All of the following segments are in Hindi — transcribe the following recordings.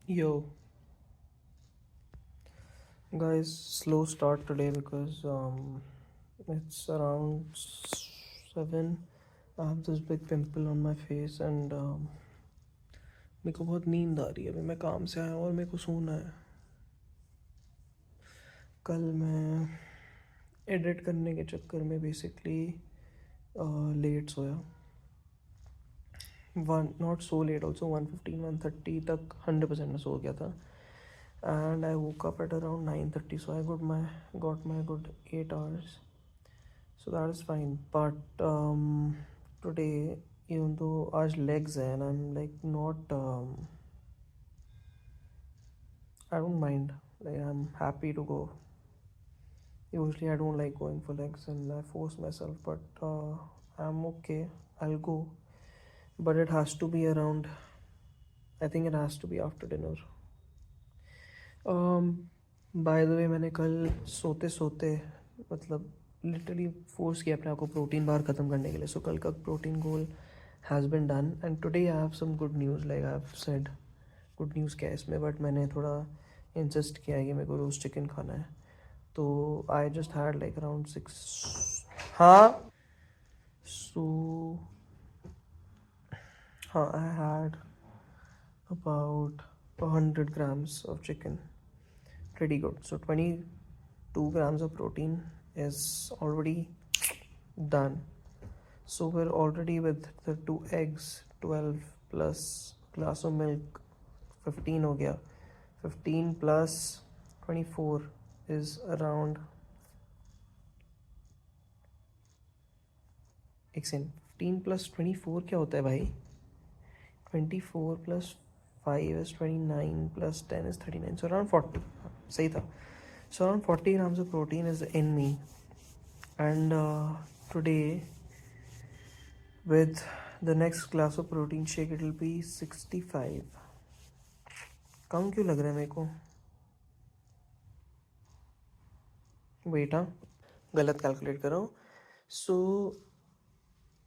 Yo, guys, slow start today because it's around 7. I have this big pimple on my face and मेरे को बहुत नींद आ रही है। अभी मैं काम से आया हूँ और मेरे को सोना है। कल मैं एडिट करने के चक्कर में basically let soya. One not so let also 1:15 1:30 तक 100% मैं सो गया था and I woke up at around 9:30, so I got my good 8 hours, so that is fine. But today, even though आज legs है and I'm like not I don't mind, like I'm happy to go. Usually I don't like going for legs and I force myself, but I'm okay, I'll go, but it has to be around, I think it has to be after dinner. By the way, मैंने कल सोते सोते मतलब लिटरली फोर्स किया अपने आप को प्रोटीन बार ख़त्म करने के लिए। सो कल का protein goal has been done and today I have some good news. Like I have said good news क्या है इसमें, बट मैंने थोड़ा इंसिस्ट किया है कि मेरे को रोज़ चिकन खाना है। तो I just had like around 6, हाँ सो हाँ I had about 100 grams of chicken. Pretty good. So 22 grams of protein is already done. So we're already with the 2 eggs, 12 plus glass of milk, 15 हो गया. 15 plus 24 is around, एक सेकंड, 15 plus 24 क्या होता है भाई? 24 plus 5 is 29 plus 10 is 39, so around 40. सही था. So around 40 grams of protein is in me, and today with the next glass of protein shake it will be 65. कम क्यों लग रहा है मेरे को? वेट, हाँ गलत कैलकुलेट कर रहा हूँ. So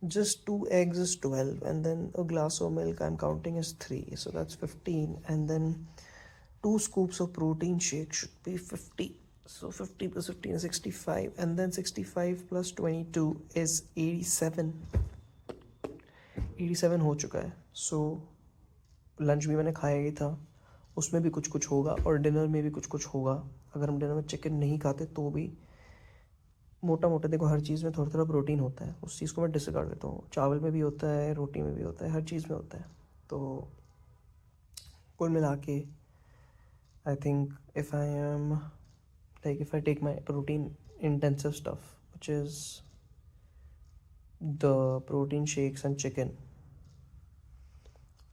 just 2 eggs is 12 and then a glass of milk I'm counting is 3, so that's 15, and then 2 scoops of protein shake should be 50. So 50 plus 15 is 65, and then 65 plus 22 is 87. 87 हो चुका है. So लंच भी मैंने खाया ही था, उसमें भी कुछ कुछ होगा और डिनर में भी कुछ कुछ होगा. अगर हम डिनर में चिकन नहीं खाते तो भी मोटा मोटा देखो, हर चीज़ में थोड़ा थोड़ा प्रोटीन होता है. उस चीज़ को मैं डिसकार्ड करता हूँ. चावल में भी होता है, रोटी में भी होता है, हर चीज़ में होता है. तो कुल मिला के I think if I take my protein intensive stuff, which is the protein shakes and chicken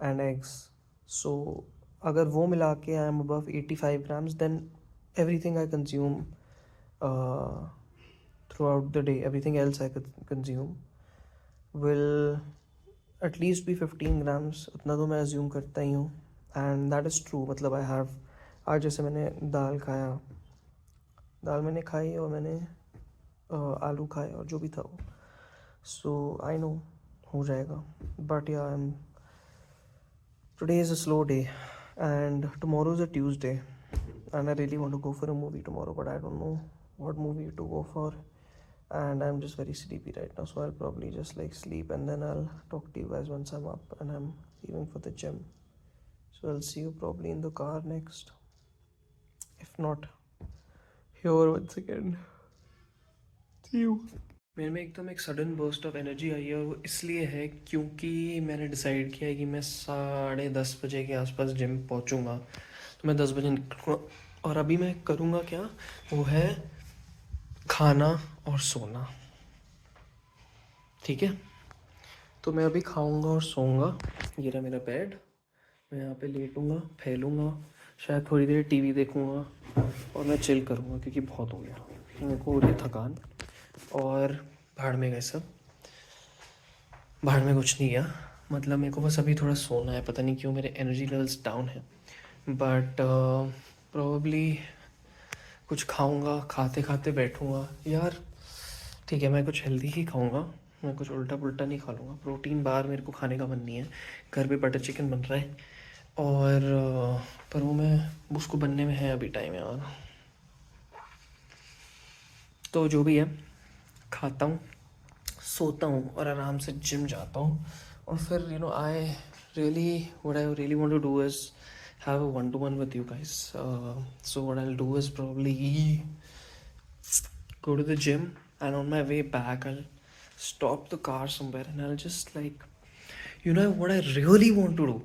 and eggs, so अगर वो मिला के I am above 85 grams, then everything I consume throughout the day, everything else I could consume will at least be 15 grams. उतना तो मैं assume करता ही हूँ, and that is true. मतलब I have, आज जैसे मैंने दाल मैंने खाई और मैंने आलू खाए और जो भी था वो, सो आई नो हो जाएगा. बट या today is a slow day and tomorrow is a Tuesday and I really want to go for a movie tomorrow, but I don't know what movie to go for, and I'm just very sleepy right now, so I'll probably just like sleep and then I'll talk to you guys once I'm up and I'm leaving for the gym. So I'll see you probably in the car next, if not here once again. See you. मेरे में एकदम एक सडन बर्स्ट ऑफ एनर्जी आई है, और वो इसलिए है क्योंकि मैंने डिसाइड किया है कि मैं 10:30 बजे के आसपास जिम पहुंचूंगा. तो मैं 10 बजे निकलूँगा और अभी मैं करूँगा क्या, वो है खाना और सोना. ठीक है, तो मैं अभी खाऊंगा और सोऊंगा. ये रहा मेरा बेड, मैं यहाँ पे लेटूंगा, फैलूंगा, शायद थोड़ी देर टीवी देखूंगा और मैं चिल करूँगा क्योंकि बहुत हो गया मेरे को हो रही थकान. और भाड़ में गए सब, भाड़ में कुछ नहीं गया. मतलब मेरे को बस अभी थोड़ा सोना है. पता नहीं क्यों मेरे एनर्जी लेवल्स डाउन है, बट प्रोबेबली कुछ खाऊंगा, खाते खाते बैठूंगा. यार ठीक है, मैं कुछ हेल्दी ही खाऊंगा, मैं कुछ उल्टा पुल्टा नहीं खा लूँगा. प्रोटीन बार मेरे को खाने का मन नहीं है. घर पे बटर चिकन बन रहा है और पर वो मैं उसको बनने में है अभी टाइम यार। तो जो भी है, खाता हूँ, सोता हूँ और आराम से जिम जाता हूँ। और फिर I really what I really want to do is have a one-to-one with you guys. So what I'll do is probably go to the gym, and on my way back I'll stop the car somewhere and I'll just what I really want to do,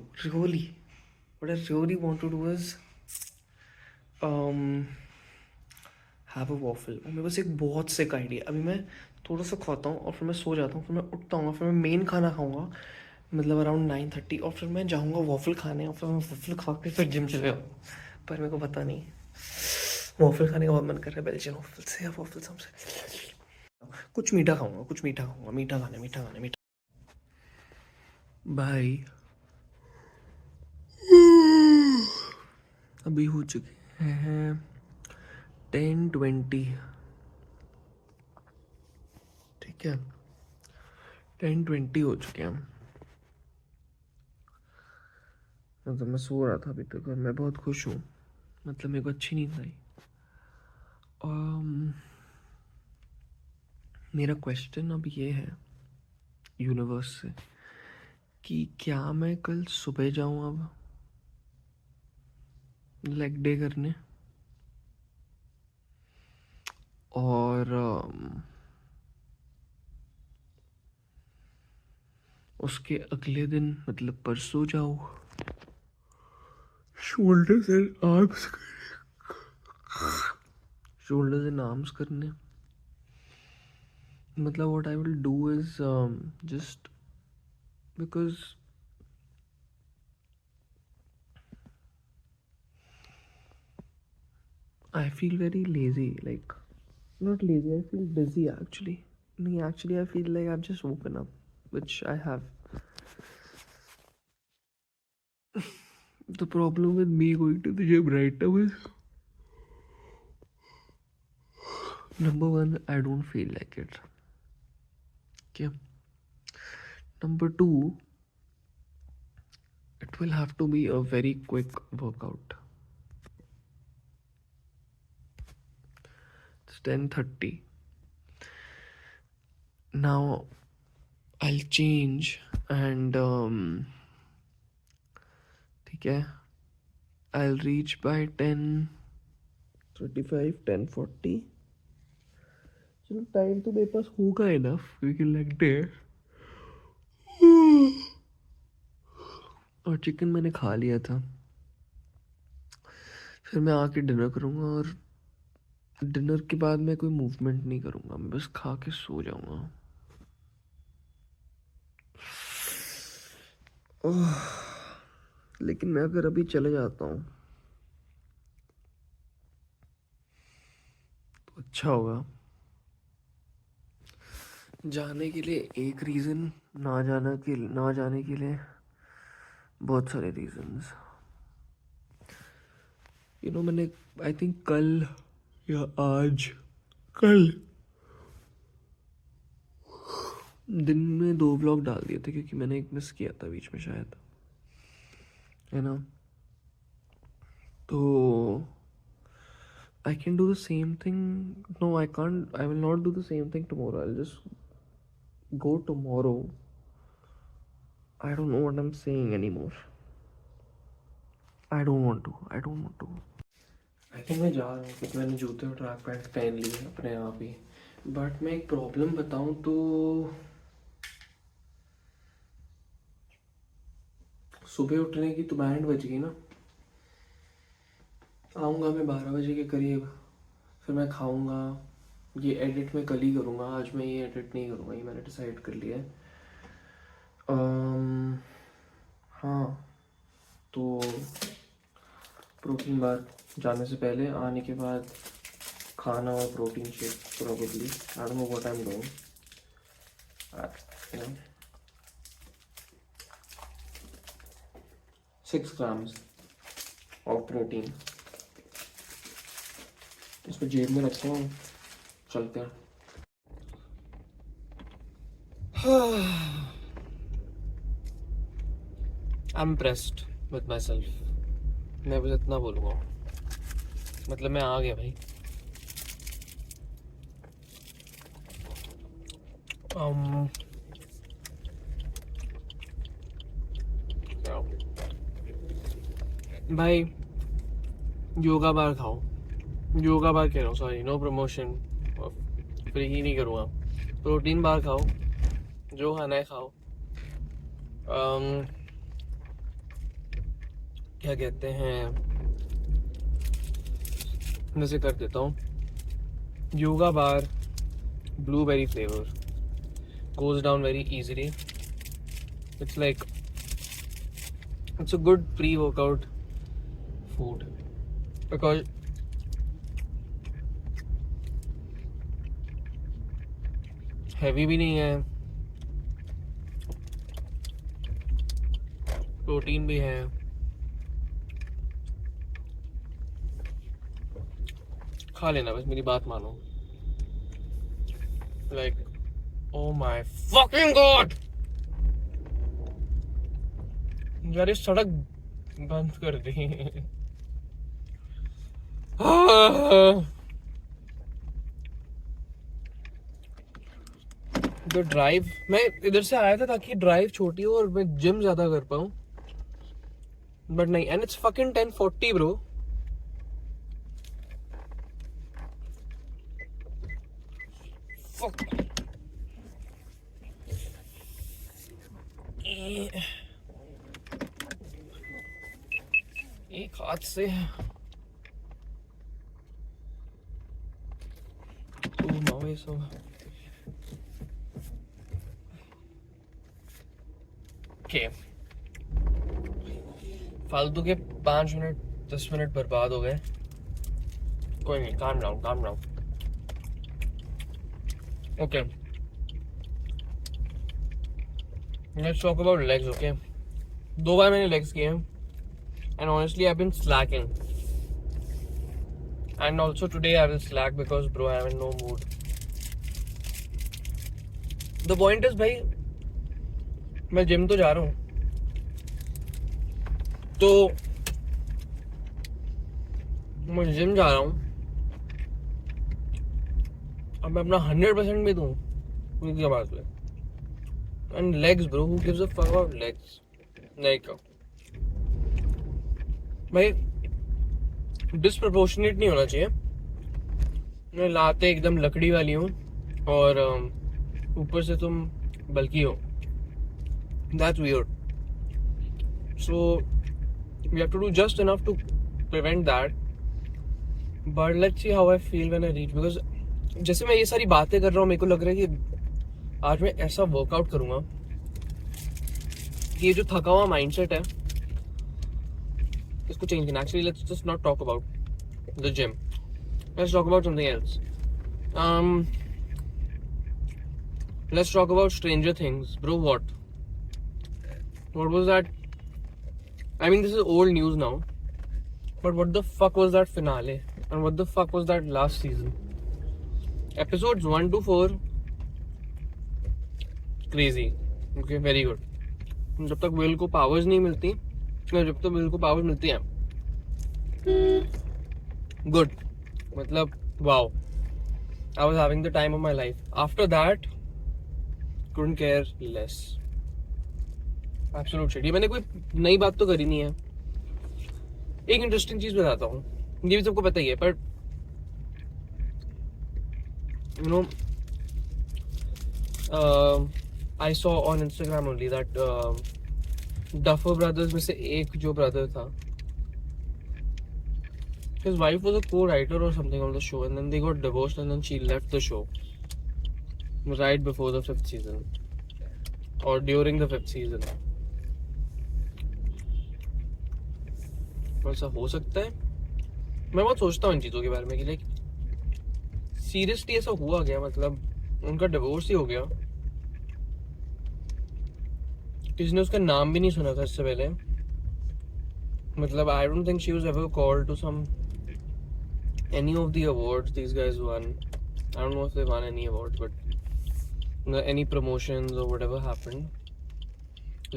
what I really want to do is have a waffle. और मेरे पास एक बहुत सिक आइडिया। अभी मैं थोड़ा सा खाता हूँ और फिर मैं सो जाता हूँ, फिर मैं उठता हूँ, फिर मैं मेन खाना खाऊंगा मतलब अराउंड 9:30, और फिर मैं जाऊँगा वॉफल खाने, और फिर मैं वॉफल खा के फिर जिम चले जाऊँ। पर मेरे को पता नहीं, वॉफल खाने का बहुत मन कर रहा है, बेल्जियन वॉफल से या वॉफल से कुछ मीठा खाऊंगा, कुछ मीठा खाऊंगा, मीठा खाना मीठा। भाई अभी हो चुके हैं 10:20, ठीक है, 10:20 हो चुके हैं। मतलब मैं सो रहा था अभी तक और मैं बहुत खुश हूँ, मतलब मेरे को अच्छी नींद आई। मेरा क्वेश्चन अब ये है यूनिवर्स से कि क्या मैं कल सुबह जाऊँ अब लेग डे करने, और उसके अगले दिन मतलब परसों जाऊँ शोल्डर्स एंड आर्म्स करने। मतलब what I will do is just because I feel very lazy, like not lazy, I feel busy actually. No, actually I feel like I've just woken up, which I have. The problem with me going to the gym right now is, number one, I don't feel like it. Okay. Number two, it will have to be a very quick workout. It's 10:30. Now I'll change and ठीक है, I'll reach by 10:35, 10:40. चलो टाइम तो मेरे पास होगा इनफ, क्योंकि लेग डे है और चिकन मैंने खा लिया था। फिर मैं आके डिनर करूँगा और डिनर के बाद मैं कोई मूवमेंट नहीं करूँगा, मैं बस खा के सो जाऊँगा। लेकिन मैं अगर अभी चले जाता हूँ तो अच्छा होगा। जाने के लिए एक रीज़न, ना जाने के लिए बहुत सारे रीजंस। मैंने आई थिंक कल या आज, कल दिन में 2 व्लॉग डाल दिए थे क्योंकि मैंने एक मिस किया था बीच में शायद, है ना। तो I can do the same thing, no I can't, I will not do the same thing tomorrow, I will just go tomorrow. I don't know what I'm saying anymore. I don't want to. I think मैं जा रहा हूँ क्योंकि मैंने जूते और ट्रैक पैंट पहन लिए अपने आप ही। बट मैं एक प्रॉब्लम बताऊँ तो सुबह उठने की तो बैंड बज गई ना। आऊँगा मैं 12 बजे के करीब, फिर मैं खाऊँगा। ये एडिट मैं कल ही करूँगा, आज मैं ये एडिट नहीं करूँगा, ये मैंने डिसाइड कर लिया है। हाँ, तो प्रोटीन बार जाने से पहले, आने के बाद खाना और protein shake probably, I don't know what I am doing, you know, 6 grams of protein इसको जेब में रखते हैं, चलते हैं। I'm impressed with myself. मैं बस इतना बोलूँगा, मतलब मैं आ गया भाई। भाई योगा बार खाओ, योगा बार कह रहा हूँ, सॉरी, नो प्रमोशन, फ्री ही नहीं करूँगा। प्रोटीन बार खाओ, जो खाना है खाओ। क्या कहते हैं, जैसे कर देता हूँ, योगा बार blueberry flavor goes down very easily. It's like, it's a good pre-workout food because heavy भी नहीं है, प्रोटीन भी है, खा लेना, बस मेरी बात मानो। Like, oh my fucking god, यार ये सड़क बंद कर दी। तो ड्राइव, मैं इधर से आया था ताकि ड्राइव छोटी हो और मैं जिम ज्यादा कर पाऊँ, बट नहीं, and it's fucking 10:40 bro. Fuck. एक हाथ से ओके, फालतू के 5 मिनट 10 मिनट बर्बाद हो गए। कोई नहीं, calm down. Okay, let's talk about legs. Okay, 2 बार मैंने लेग्स किए हैं and honestly I've been slacking, and also today I will slack because bro I am in no mood. The point is भाई, मैं जिम तो जा रहा हूँ, तो मैं जिम जा रहा हूँ, अब मैं अपना 100% भी दूँ क्या बात है। And legs bro, who gives a fuck about legs? Like भाई डिस्प्रपोर्शनेट नहीं होना चाहिए। मैं लाते एकदम लकड़ी वाली हूँ और ऊपर से तुम बल्कि हो, that's weird. So we have to do just enough to prevent that, but let's see how I feel when I reach. Because जैसे मैं ये सारी बातें कर रहा हूँ, मेरे को लग रहा है कि आज मैं ऐसा वर्कआउट करूँगा कि ये जो थका हुआ माइंडसेट है इसको चेंज करना। Actually let's just not talk about the gym, let's talk about something else. Let's talk about stranger things bro. What was that? I mean, this is old news now, but what the fuck was that finale? And what the fuck was that last season? Episodes 1 to 4, crazy. Okay, very good. जब तक विल को पावर्स नहीं मिलती, जब तक विल को पावर्स मिलती हैं, गुड, मतलब wow, I was having the time of my life. After that, couldn't care less. Absolute shit. ये मैंने कोई नई बात तो करी नहीं है। एक इंटरेस्टिंग चीज बताता हूँ, ये भी सबको पता ही है, पर you know, I saw on Instagram only that Duffer Brothers में से एक जो ब्रदर था, his wife was a co-writer or something on the show, and then they got divorced, and then she left the show right before the 5th season or during the 5th season. ऐसा हो सकता है? मैं बहुत सोचता हूँ इन चीज़ों के बारे में कि लाइक सीरियसली ऐसा हुआ गया, मतलब उनका डिवोर्स ही हो गया, किसी ने उसका नाम भी नहीं सुना था इससे पहले। मतलब I don't think she was ever called to some any of the awards these guys won. I don't know if they won any awards, but any promotions or whatever happened,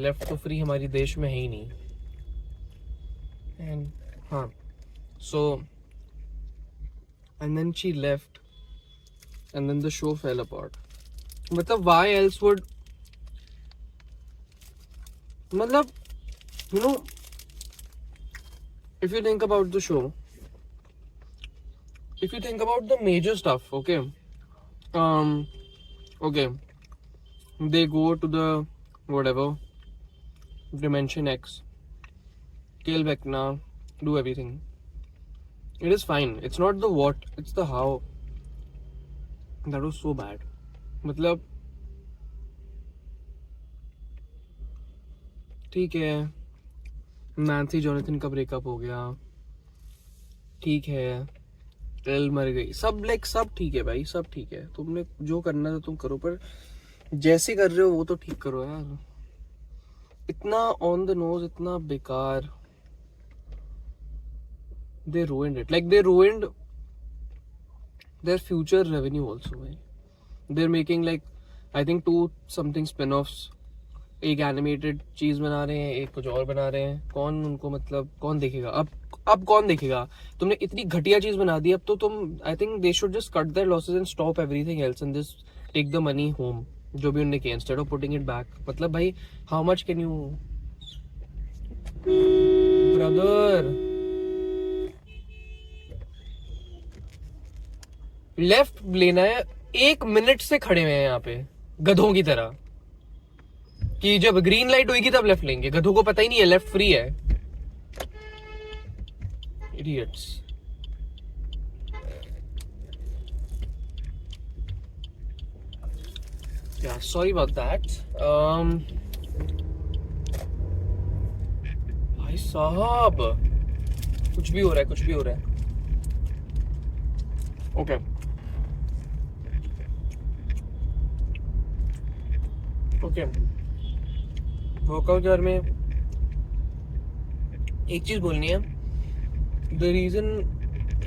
left तो free हमारी देश में है ही नहीं। And हाँ, so and then she left and then the show fell apart. मतलब why else would, मतलब you know, if you think about the show, if you think about the major stuff, okay, okay, they go to the whatever dimension X, kill Vecna, do everything. It is fine. It's not the what, it's the how. That was so bad. मतलब ठीक है, नैन्सी जॉनथन का ब्रेकअप हो गया, ठीक है, एल मर गई, सब लाइक सब ठीक है भाई, सब ठीक है, तुमने जो करना था तुम करो, पर जैसे कर रहे हो वो तो ठीक करो यार। इतना ऑन द नोज, इतना बेकार। They ruined it. Like they ruined their future revenue also. Right? They're making like I think 2 something spin-offs. एक एनिमेटेड चीज बना रहे हैं, एक कुछ और बना रहे हैं। कौन उनको, मतलब कौन देखेगा अब कौन देखेगा? तुमने इतनी घटिया चीज बना दी, अब तो तुम, I think they should just cut their losses and stop everything else and just take the money home, जो भी उन्होंने किया, instead of putting it back. मतलब भाई, how much can you brother? Left लेना है, 1 मिनट से खड़े हुए हैं यहाँ पे गधों की तरह, कि जब ग्रीन लाइट होगी तब लेफ्ट लेंगे। गधों को पता ही नहीं है लेफ्ट फ्री है। Idiots. Yeah, sorry about that. भाई साहब, कुछ भी हो रहा है, कुछ भी हो रहा है। ओके ओके, वर्कआउट जार में एक चीज बोलनी है। The reason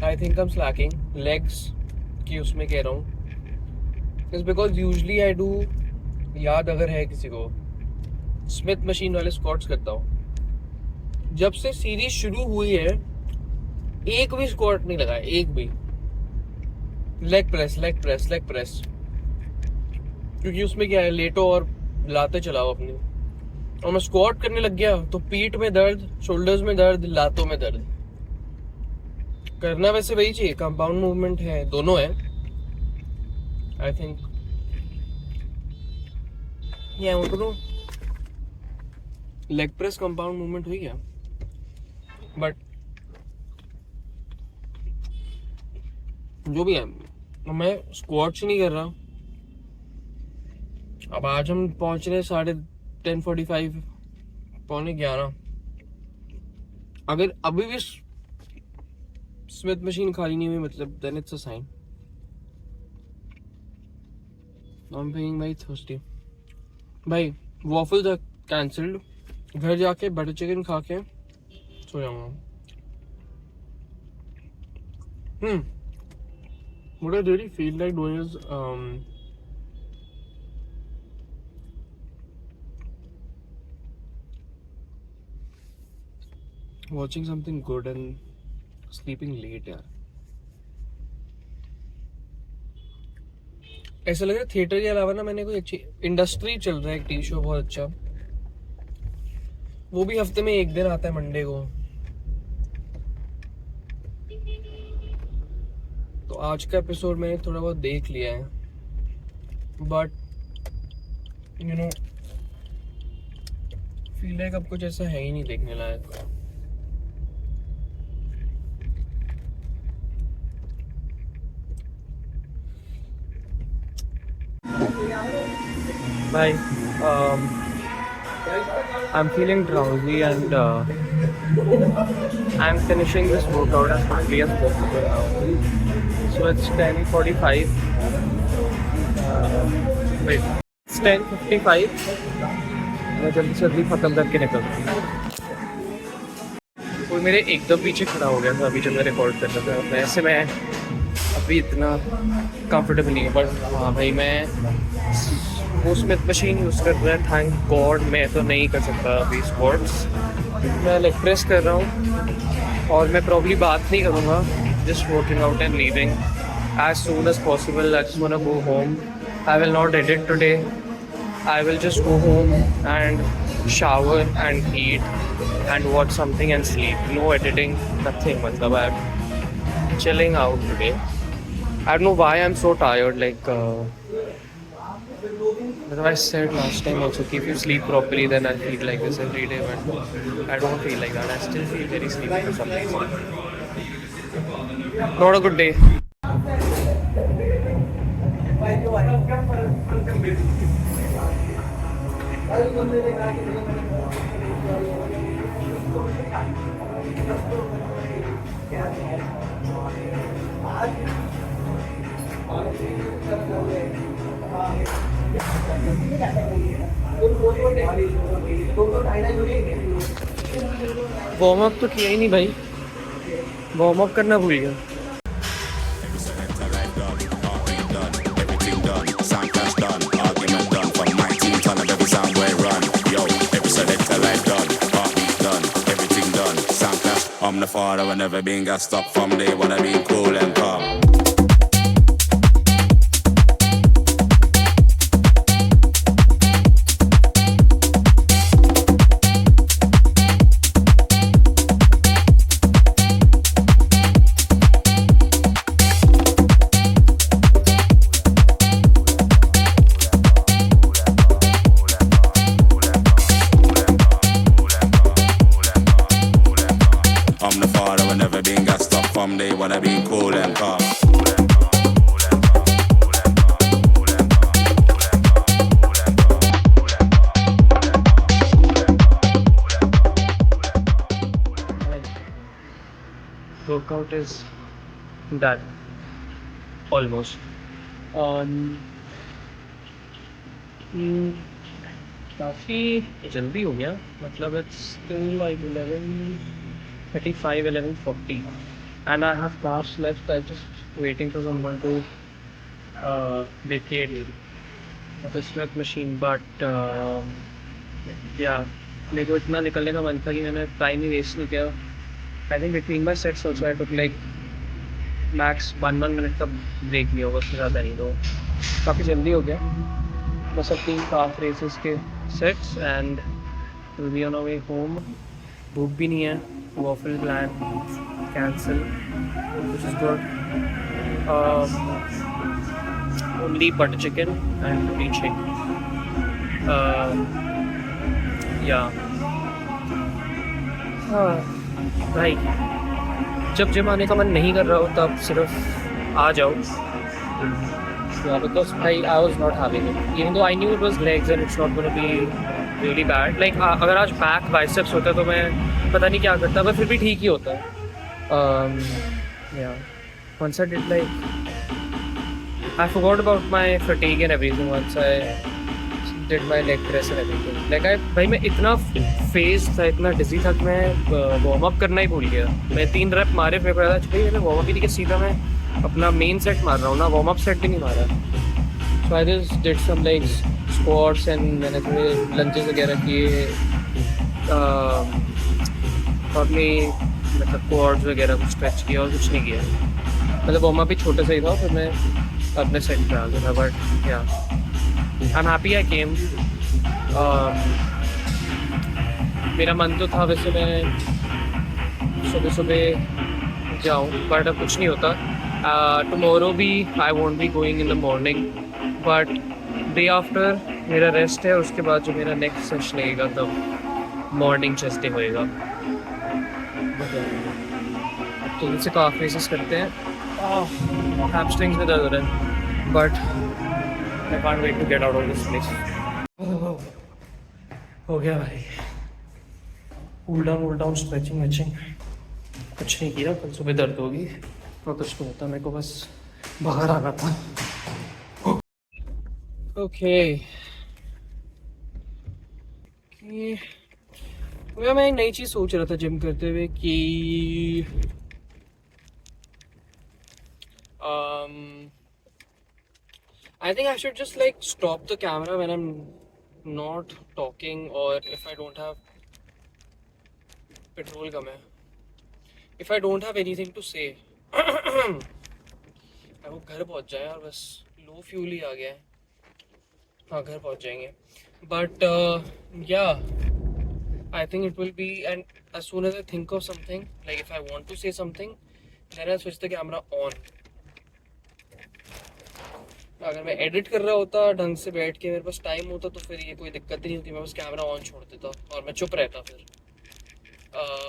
I think I am slacking legs की उसमें कह रहा हूँ is because usually I do, याद अगर है किसी को, स्मिथ मशीन वाले स्क्वाट्स करता हूँ। जब से सीरीज शुरू हुई है एक भी स्क्वाट नहीं लगाया, एक भी। Leg press leg press leg press, क्योंकि उसमें क्या है, लेटो और लाते चलाओ अपनी। और मैं स्क्वाट करने लग गया तो पीठ में दर्द, शोल्डर्स में दर्द, लातों में दर्द। करना वैसे वही चाहिए, कंपाउंड मूवमेंट है, दोनों है। आई थिंक ये लेग प्रेस कंपाउंड मूवमेंट हुई क्या? बट जो भी है, मैं स्क्वाट्स ही नहीं कर रहा। अब आज हम पहुंच रहे 10:45, 10:45। अगर अभी भी स्मिथ मशीन खाली नहीं हुई, मतलब then it's a sign. I am feeling very thirsty भाई। वॉफल्स आर कैंसल्ड, घर जाके बटर चिकन खा के सो जाऊंगा। What I really feel like doing is watching something good and sleeping late यार। ऐसा लग रहा है थिएटर के अलावा ना मैंने कोई अच्छी इंडस्ट्री चल रहा है, एक टीवी शो बहुत अच्छा, वो भी हफ्ते में 1 दिन आता है, मंडे को। तो आज का एपिसोड मैंने थोड़ा बहुत देख लिया है, but you no feel like अब कुछ ऐसा है ही नहीं देखने लायक। Bye. I'm feeling drowsy and I'm finishing this workout as quickly as possible now. So it's 10:45. Wait, it's 10:55. मैं जल्दी से जल्दी खत्म करके निकलता हूँ। कोई मेरे एकदम पीछे खड़ा हो गया था अभी जब मैं रिकॉर्ड कर रहा था। वैसे मैं अभी इतना कंफर्टेबल नहीं है, बट हाँ भाई, मैं वो स्मिथ मशीन यूज़ कर रहा है, थैंक गॉड। मैं तो नहीं कर सकता अभी स्क्वाट्स। मैं लेग प्रेस कर रहा हूँ और मैं प्रॉब्ली बात नहीं करूँगा, just working out and leaving as soon as possible. I just want to go home. I will not edit today. I will just go home and shower and eat and watch something and sleep. No editing, nothing. Matlab, I'm chilling out today. I don't know why I'm so tired. Like, as I said last time also, if you sleep properly, then I'll feel like this every day. But I don't feel like that. I still feel very sleepy for some reason. Not a good day. Warm up तो किया ही नहीं भाई, वार्म अप करना भूल गया. I'm the father, I never been gassed up from day when I been cool and calm. I'm the father, I never been gassed up from day when I been cool and calm. Workout is done almost. काफ़ी जल्दी हो गया, मतलब it's still like 11:35, 11:40 and I have cars left. I'm just waiting for someone to vacate the sweat machine, but yeah, मेरे को इतना निकलने का मन था कि मैंने टाइम ही वेस्ट नहीं किया. I think between my sets also I took like max 1 minute का ब्रेक लिया होगा, उससे ज़्यादा नहीं. तो काफ़ी जल्दी हो गया. बस अपनी काफ रेसेस के sets and will be on a way home. भूख भी नहीं है, waffle plan cancel, which is good. Only butter chicken and reaching. या भाई, जब जिम आने का मन नहीं कर रहा हो तब सिर्फ आ जाओ. Yeah, because I was not having it. Even though I knew it was legs and it's not going to be really bad. Like अगर आज back biceps होता तो मैं पता नहीं क्या करता, पर फिर भी ठीक ही होता है. Yeah. Once I did I forgot about my fatigue and everything once I did my leg press and everything. Like भाई मैं इतना phased था, इतना dizzy था कि मैं warm up करना ही भूल गया. मैं 3 rep मारे, फिर पता चला मैंने warm up ही नहीं किया, सीधा मैं अपना मेन सेट मार रहा हूँ ना, वार्म अप सेट भी नहीं मारा. So I just did some like squats and मैंने थोड़े लंजेस वगैरह किए, अपनी मतलब क्वाड्स वगैरह कुछ स्ट्रेच किया और कुछ नहीं किया. मतलब वार्म अप भी छोटा सा ही था, फिर मैं अपने सेट पे आ गया था. बट या आई एम हैप्पी आई केम. मेरा मन तो था वैसे मैं सुबह सुबह जाऊँ, बट अब कुछ नहीं होता. टुमारो भी I want be going in the morning, but day after मेरा रेस्ट है. उसके बाद जो मेरा नेक्स्ट सेशन लगेगा तब मॉर्निंग चेस्ट डे होएगा. तो इनसे काफ़ी रेसेस करते हैं. हैमस्ट्रिंग्स में दर्द हो रहा है, but I can't wait to get out of this place. हो गया भाई, कूल डाउन स्ट्रेचिंग वेचिंग कुछ नहीं किया. कल सुबह दर्द होगी और कुछ नहीं होता. मेरे को बस बाहर आना था. ओके, मैं एक नई चीज़ सोच रहा था जिम करते हुए कि I think I should just like stop the camera when I'm not talking or if I don't have petrol कम है. if I don't have anything to say, मैं वो घर पहुंच जाए और बस लो फ्यूल ही आ गया है. हाँ घर पहुंच जाएंगे. But yeah, I think it will be, and as soon as I think of something, like if I want to say something, then I switch the camera on. अगर मैं एडिट कर रहा होता ढंग से बैठ के, मेरे पास टाइम होता, तो फिर ये कोई दिक्कत नहीं होती, मैं बस कैमरा ऑन छोड़ देता और मैं चुप रहता फिर.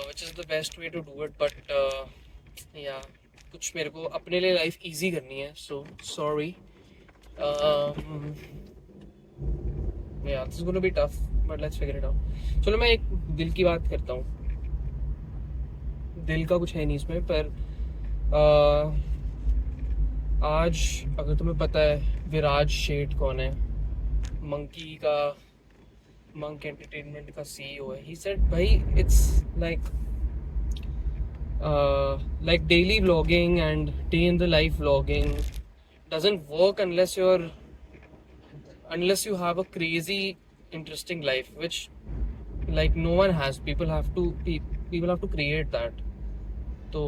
Which is the best way to do it, but yeah, कुछ मेरे को अपने लिए लाइफ इजी करनी है, so sorry. Yeah, this is going to be tough, but let's figure it out. चलो मैं एक दिल की बात करता हूँ. दिल का कुछ है नहीं इसमें, पर आज अगर तुम्हें पता है विराज शेठ कौन है, मंक एंटरटेनमेंट का सीईओ है. ही सेड भाई it's like daily vlogging and day in the life vlogging doesn't work unless you have a crazy interesting life, which like no one has. People have to create that. तो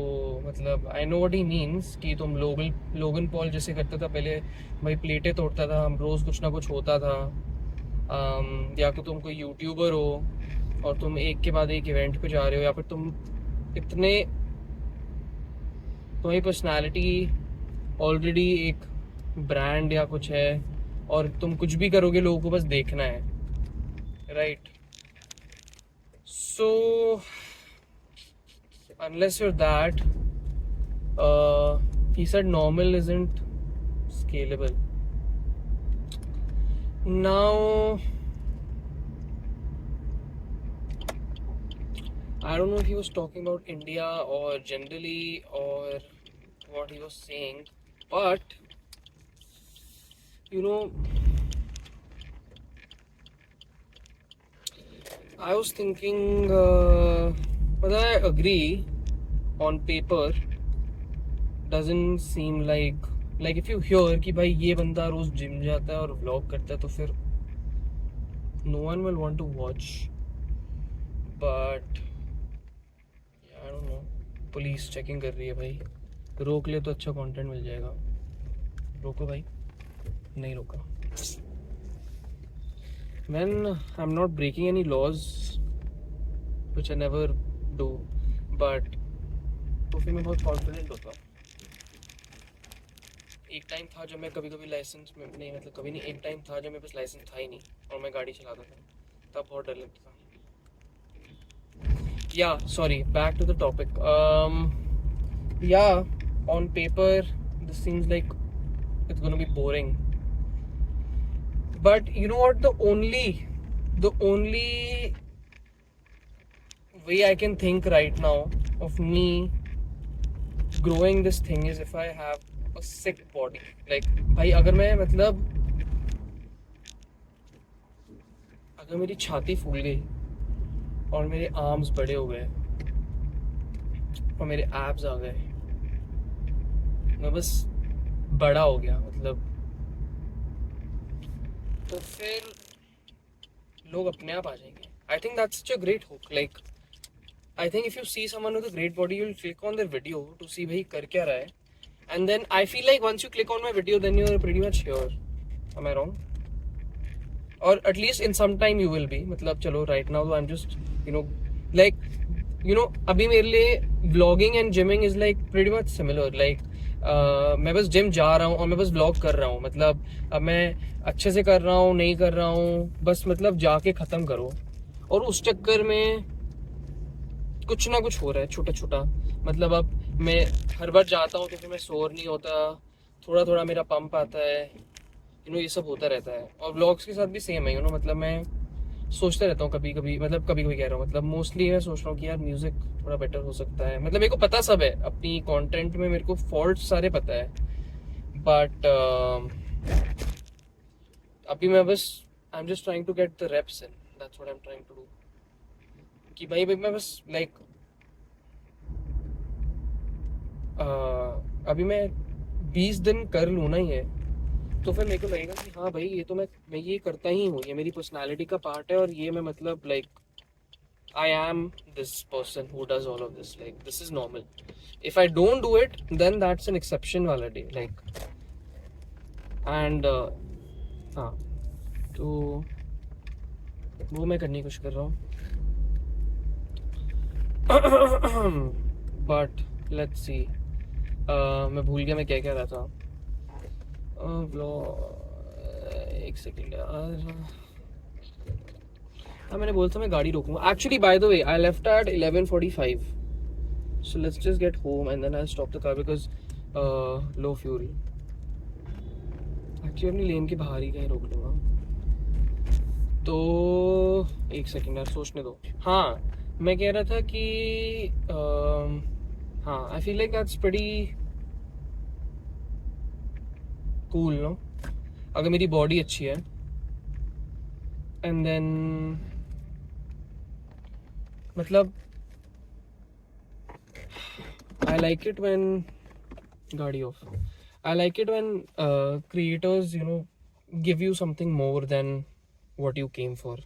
मतलब I know what he means कि तुम लोगन पॉल जैसे करता था पहले, भाई प्लेटें तोड़ता था, हम रोज़ कुछ ना कुछ होता था. या तो तुम कोई यूट्यूबर हो और तुम एक के बाद एक इवेंट पे जा रहे हो, या फिर तुम तुम्हारी पर्सनालिटी ऑलरेडी एक ब्रांड या कुछ है और तुम कुछ भी करोगे लोगों को बस देखना है, right? So unless you're that, he said normal isn't scalable. Now I don't know if he was talking about India or generally or what he was saying, but you know, I was thinking, but I agree, on paper doesn't seem like if you hear कि भाई ये बंदा रोज जिम जाता है और व्लॉग करता है, तो फिर no one will want to watch. But I don't know, police checking कर रही है भाई, रोक ले तो अच्छा कंटेंट मिल जाएगा. रोको भाई, नहीं रोका. Man, I'm not breaking any laws, which I never do, but तो फिर मैं बहुत कॉन्फिडेंट होता. एक टाइम था जब मैं कभी कभी लाइसेंस में नहीं, मतलब कभी नहीं, एक टाइम था जब मेरे पास लाइसेंस था ही नहीं और मैं गाड़ी चलाता था, तब बहुत डर लगता था. Yeah sorry, back to the topic. Yeah on paper this seems like it's gonna be boring, but you know what, the only way I can think right now of me growing this thing is if I have a sick body. Like भाई अगर मैं मतलब अगर मेरी छाती फूल गई और मेरे आर्म्स बड़े हो गए और मेरे एब्स आ गए, मैं बस बड़ा हो गया मतलब, तो फिर लोग अपने आप आ जाएंगे. I think that's such a great hook. Like I think if you see someone with a great body, you'll click on their video to see भाई कर क्या रहा है, and then I feel like once you click on my video, then you're pretty much here. Am I wrong? Or at least in some time you will be. मतलब चलो right now I'm just अभी मेरे लिए vlogging and gymming is like pretty much similar. Like मैं बस जिम जा रहा हूँ और मैं बस व्लॉग कर रहा हूँ. मतलब अब मैं अच्छे से कर रहा हूँ नहीं कर रहा हूँ, बस मतलब जाके ख़त्म करो. और उस चक्कर में कुछ ना कुछ हो रहा है छोटा छोटा. मतलब अब मैं हर बार जाता हूँ तो फिर मैं सोर नहीं होता, थोड़ा थोड़ा मेरा पंप आता है, ये सब होता रहता है. और व्लॉग्स के साथ भी सेम है. मतलब मैं सोचता रहता हूँ कभी कभी कह रहा हूँ, मतलब मोस्टली मैं सोच रहा हूँ कि यार म्यूजिक थोड़ा बेटर हो सकता है. मतलब मेरे को पता सब है, अपनी कंटेंट में मेरे को फॉल्ट सारे पता है, बट अभी मैं बस I am just trying to get the reps in. That's what I am trying to do. कि भाई मैं बस अभी मैं 20 दिन कर लूँ ना ये, तो फिर मेरे को लगेगा कि हाँ भाई ये तो मैं ये करता ही हूँ, ये मेरी पर्सनालिटी का पार्ट है, और ये मैं मतलब I am this person who does all of this. Like, this is normal. If I don't do it, then that's an exception wala day. Like, and हाँ, तो वो मैं करने की कोशिश कर रहा हूँ. But let's see. मैं भूल गया मैं क्या कह रहा था. एक सेकेंड यार. हाँ, मैंने बोला था मैं गाड़ी रोकूंगा. Actually, by the way, I left at 11:45. So let's just get home and then I'll stop the car because low fuel. Actually, अपनी लेन के बाहर ही कहीं रोक लूँगा. तो एक सेकेंड यार, सोचने दो. हाँ, मैं कह रहा था कि हाँ, I feel like that's pretty cool, no? अगर मेरी बॉडी अच्छी है and then मतलब I like it when गाड़ी off. I like it when creators, you know, give you something more than what you came for,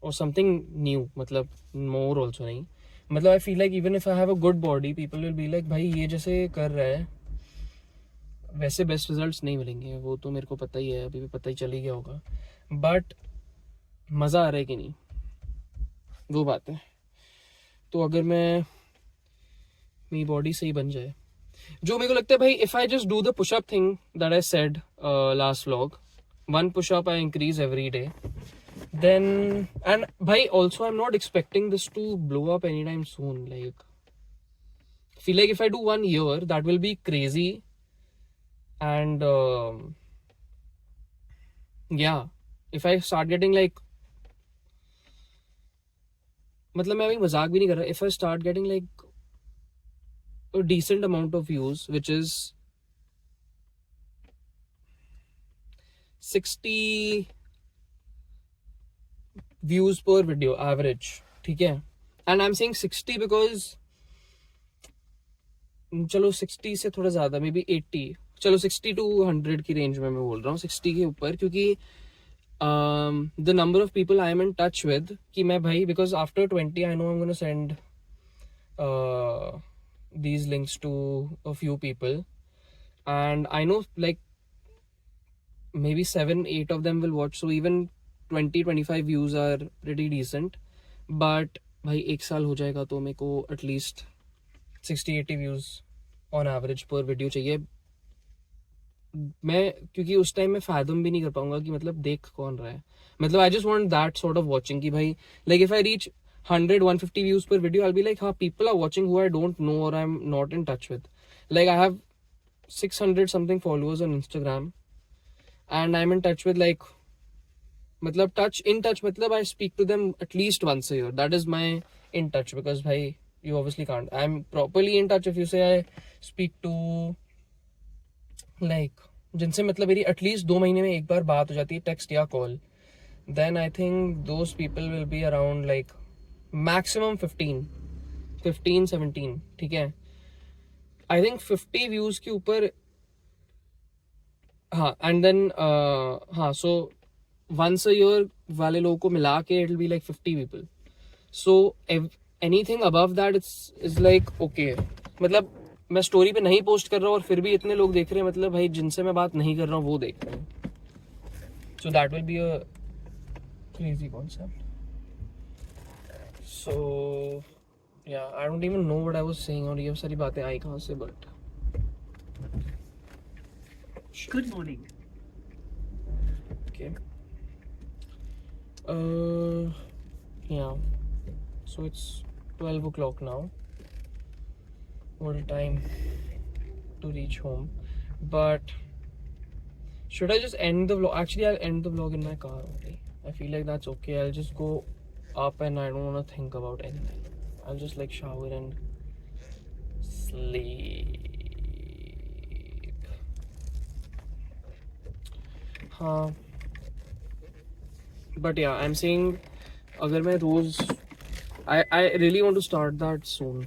or something new. मतलब more also नहीं. मतलब I feel like even if I have a good body, people will be like, भाई ये जैसे कर रहा है वैसे बेस्ट रिजल्ट्स नहीं मिलेंगे. वो तो मेरे को पता ही है, अभी भी पता ही चल ही गया होगा. बट मज़ा आ रहा है कि नहीं, वो बात है. तो अगर मेरी बॉडी सही बन जाए, जो मेरे को लगता है भाई, if I just do the pushup thing that I said last vlog, 1 push-up I increase every day, then, and bhai, also I'm not expecting this to blow up anytime soon. Like, feel like if I do 1 year, that will be crazy. And yeah, if I start getting like, मतलब मैं अभी मजाक भी नहीं कर रहा, if I start getting like a decent amount of views, which is 60 views per video average, ठीक है. And I'm saying 60 because चलो 60 से थोड़ा ज़्यादा, मे बी 80, चलो 60 to 100 की रेंज में मैं बोल रहा हूँ, 60 के ऊपर, क्योंकि the number of people I am in touch with, कि मैं भाई, because after 20 I know I'm gonna send these links to a few people, and I know like maybe 7-8 of them will watch, so even 20-25 views are pretty decent. But भाई 1 साल हो जाएगा तो मेरे को at least 60-80 views on average per video चाहिए. मैं क्योंकि उस टाइम में फैदम भी नहीं कर पाऊंगा कि मतलब देख कौन रहा है. मतलब I just want that sort of watching कि भाई, like if I reach 100-150 views per video, I'll be like, हाँ, people are watching who I don't know or I'm not in touch with. Like, I have 600 something followers on Instagram, and I'm in touch with like, मतलब in touch मतलब I speak to them at least once a year. That is my in touch, because भाई, you obviously can't. I'm properly in touch if you say I speak to like, जिनसे मतलब मेरी at least 2 महीने में एक बार बात हो जाती है, text या call, then I think those people will be around like maximum 15-17, ठीक है. I think 50 views के ऊपर, हाँ, and then हाँ, so once a year वाले लोगों को मिला के it will be like 50 people. So anything above that is like okay. मतलब मैं स्टोरी पे नहीं पोस्ट कर रहा हूँ और फिर भी इतने लोग देख रहे हैं, मतलब भाई जिनसे मैं बात नहीं कर रहा हूँ वो देख रहे हैं. So that will be a crazy concept. So yeah, I don't even know what I was saying, और ये सारी बातें आई कहाँ से, but Good morning. okay. Yeah, so it's 12 o'clock now. What a time to reach home. But should I just end the vlog? Actually, I'll end the vlog in my car only. I feel like that's okay. I'll just go up and I don't want to think about anything. I'll just like shower and sleep. हाँ, but yeah, I'm saying अगर मैं रोज, I really want to start that soon.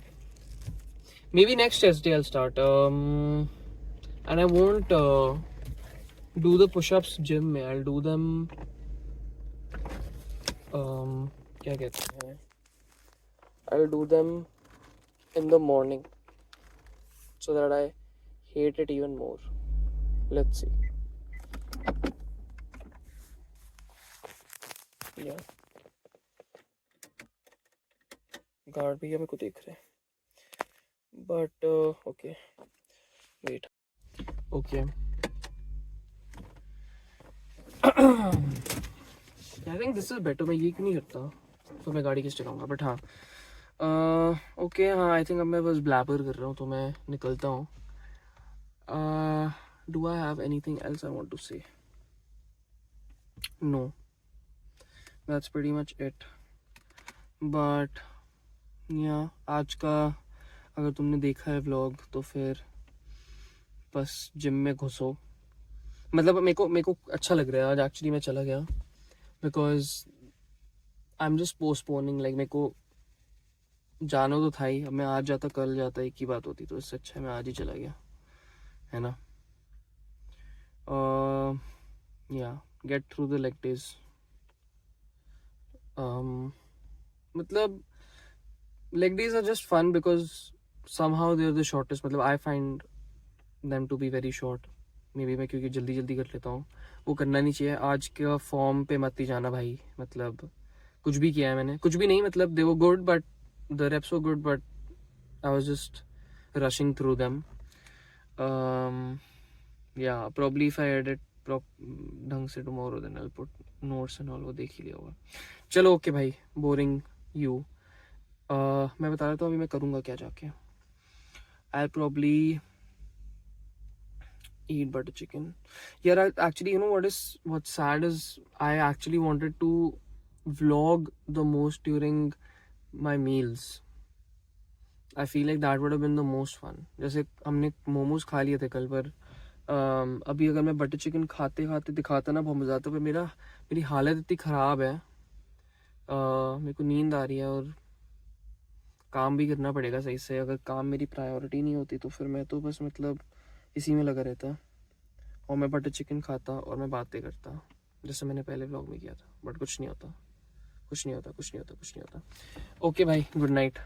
Maybe next Tuesday I'll start. And I won't do the push-ups gym में. I'll do them क्या कहते हैं, I'll do them in the morning so that I hate it even more. Let's see. Yeah. Guard भैया मेरे को देख रहे हैं. But okay. Wait. Okay. I think this is better. मैं ये क्यों नहीं करता तो मैं गाड़ी किस चलाऊंगा. बट हाँ ओके हाँ आई थिंक अब मैं बस ब्लैबर कर रहा हूँ तो मैं निकलता हूँ. Do I have anything else I want to say? No, that's pretty much it. But yeah आज का अगर तुमने देखा है व्लॉग तो फिर बस जिम में घुसो. मतलब मेरे को अच्छा लग रहा है आज एक्चुअली मैं चला गया because I am just postponing. Like मेरे को जाना तो था ही. अब मैं आज जाता कल जाता एक ही बात होती तो इससे अच्छा मैं आज ही चला गया है ना. या get through the leg days. मतलब leg days are just fun because somehow they're the shortest. मतलब I find them to be very short. Maybe मैं क्योंकि जल्दी जल्दी कर लेता हूँ. वो करना नहीं चाहिए. आज के फॉर्म पे मत ही जाना भाई. मतलब कुछ भी किया है मैंने, कुछ भी नहीं. मतलब they were good but the reps were good but I was just rushing through them. Yeah, probably if I edit ढंग से tomorrow then I'll put notes and all. वो देख ही लिया होगा. चलो ओके भाई, boring you. मैं बता रहा था अभी मैं करूँगा क्या जाके. I'll probably eat butter chicken. Yeah, actually, you know what's sad is I actually wanted to vlog the most during my meals. I feel like that would have been the most fun. जैसे हमने मोमोज खा लिए थे कल पर. अभी अगर मैं बटर चिकन खाते खाते दिखाता ना बहुत मज़ा आता. पर मेरी हालत इतनी ख़राब है. मेरे को नींद आ रही है और काम भी करना पड़ेगा सही से. अगर काम मेरी प्रायोरिटी नहीं होती तो फिर मैं तो बस मतलब इसी में लगा रहता और मैं बटर चिकन खाता और मैं बातें करता जैसे मैंने पहले व्लॉग में किया था. बट कुछ नहीं होता. ओके भाई, गुड नाइट.